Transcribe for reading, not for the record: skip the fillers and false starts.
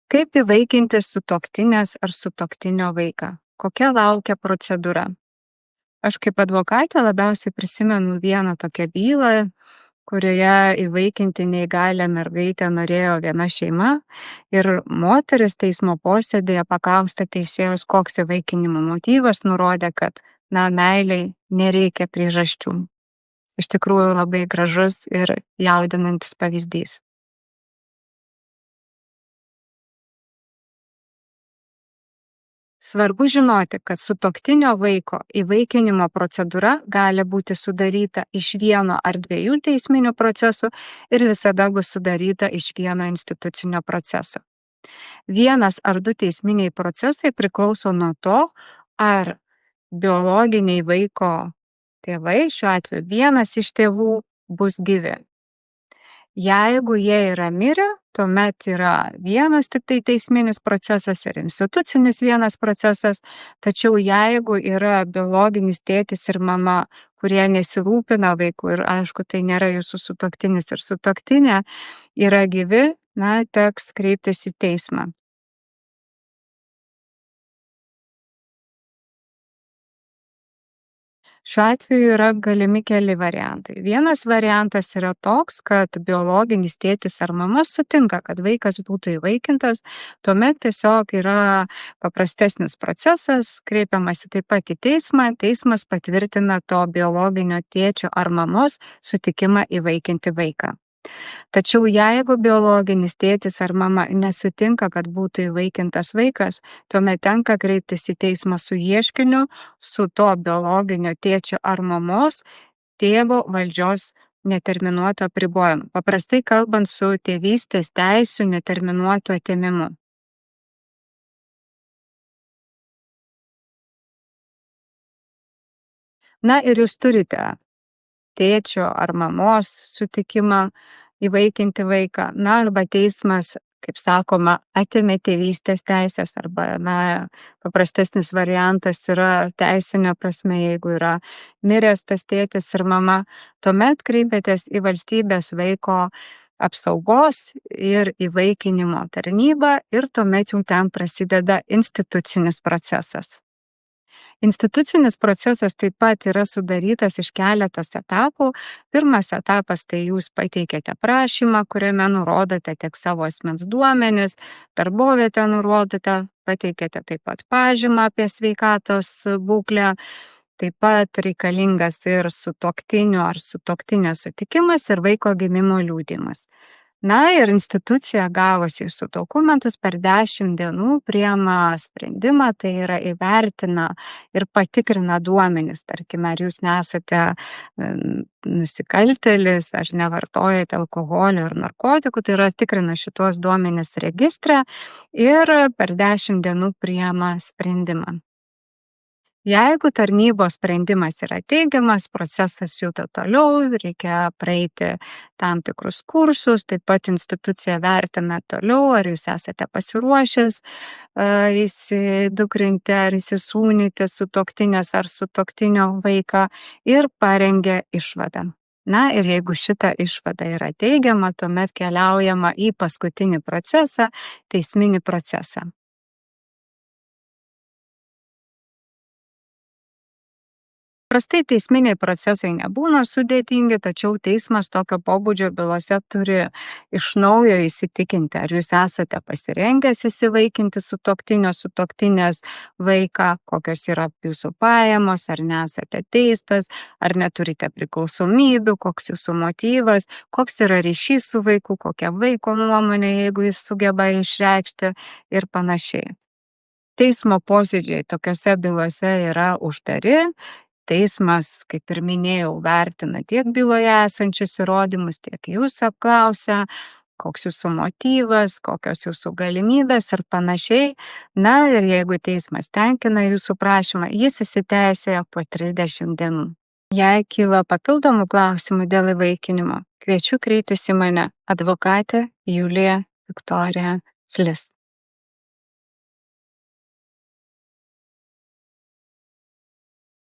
Kaip įvaikinti sutuoktinės ar sutuoktinio vaiką? Kokia laukia procedūra? Aš kaip advokatė labiausiai prisimenu vieną tokią bylą, kurioje įvaikinti neįgalią mergaitę norėjo viena šeima ir moteris teismo posėdėje paklausė teisėjos, koks įvaikinimo motyvas, nurodė, kad meiliai nereikia priežasčių. Iš tikrųjų labai gražus ir jaudinantis pavyzdys. Svarbu žinoti, kad sutuoktinio vaiko įvaikinimo procedūra gali būti sudaryta iš vieno ar dviejų teisminių procesų ir visada bus sudaryta iš vieno institucinio proceso. Vienas ar du teisminiai procesai priklauso nuo to, ar biologiniai vaiko tėvai, šiuo atveju vienas iš tėvų, bus gyvi. Jeigu jie yra mirę, tuomet yra vienas tik tai teisminis procesas ir institucinis vienas procesas, tačiau jeigu yra biologinis tėtis ir mama, kurie nesirūpina vaiku ir aišku, tai nėra jūsų sutuoktinis ir sutuoktinė, yra gyvi, teks kreiptis į teismą. Šiuo atveju yra galimi keli variantai. Vienas variantas yra toks, kad biologinis tėtis ar mama sutinka, kad vaikas būtų įvaikintas, tuomet tiesiog yra paprastesnis procesas, kreipiamasi taip pat į teismą, teismas patvirtina to biologinio tėčio ar mamos sutikimą įvaikinti vaiką. Tačiau jeigu biologinis tėtis ar mama nesutinka, kad būtų įvaikintas vaikas, tuomet tenka kreiptis į teismą su ieškiniu, su to biologinio tėčio ar mamos tėvo valdžios neterminuoto apribojimo. Paprastai kalbant, su tėvystės teisių neterminuotu atėmimu. Ir jūs turite tėčio ar mamos sutikimą įvaikinti vaiką, arba teismas, kaip sakoma, atėmė tėvystės teisės, arba, paprastesnis variantas yra teisinė prasme, jeigu yra miręs tas tėtis ir mama, tuomet kreipiatės į valstybės vaiko apsaugos ir įvaikinimo tarnybą ir tuomet jau ten prasideda institucinis procesas. Institucinis procesas taip pat yra sudarytas iš keletos etapų. Pirmas etapas, tai jūs pateikėte prašymą, kuriame nurodote tiek savo asmens duomenis, darbovietę nurodote, pateikėte taip pat pažymą apie sveikatos būklę, taip pat reikalingas ir sutuoktinio ar sutuoktinės sutikimas ir vaiko gimimo liudijimas. Ir institucija gavusi jūsų dokumentus per 10 dienų priima sprendimą, tai yra įvertina ir patikrina duomenis, tarkime, ar jūs nesate nusikaltėlis, ar nevartojate alkoholio ar narkotikų, tai yra tikrina šitos duomenis registre ir per 10 dienų priima sprendimą. Jeigu tarnybos sprendimas yra teigiamas, procesas juda toliau, reikia praeiti tam tikrus kursus, taip pat institucija vertina toliau, ar jūs esate pasiruošęs įsidukrinti ar įsisūnyti sutuoktinės ar sutuoktinio vaiką ir parengia išvadą. Ir jeigu šita išvada yra teigiama, tuomet keliaujama į paskutinį procesą, teisminį procesą. Prastai teisminiai procesai nebūna sudėtingi, tačiau teismas tokio pobūdžio bylose turi iš naujo įsitikinti, ar jūs esate pasirengęs įsivaikinti sutuoktinio, sutuoktinės vaiką, kokios yra jūsų pajamos, ar nesate teistas, ar neturite priklausomybių, koks jūsų motyvas, koks yra ryšys su vaiku, kokia vaiko nuomonė, jeigu jis sugeba išreikšti ir panašiai. Teismo posėdžiai tokiose bylose yra uždari. Teismas, kaip ir minėjau, vertina tiek byloje esančius įrodymus, tiek jūs apklausia, koks jūsų motyvas, kokios jūsų galimybės ir panašiai. Ir jeigu teismas tenkina jūsų prašymą, jis įsiteisėja po 30 dienų. Jei kyla papildomų klausimų dėl įvaikinimo, kviečiu kreiptis į mane, advokatę Julija Viktorija Flis.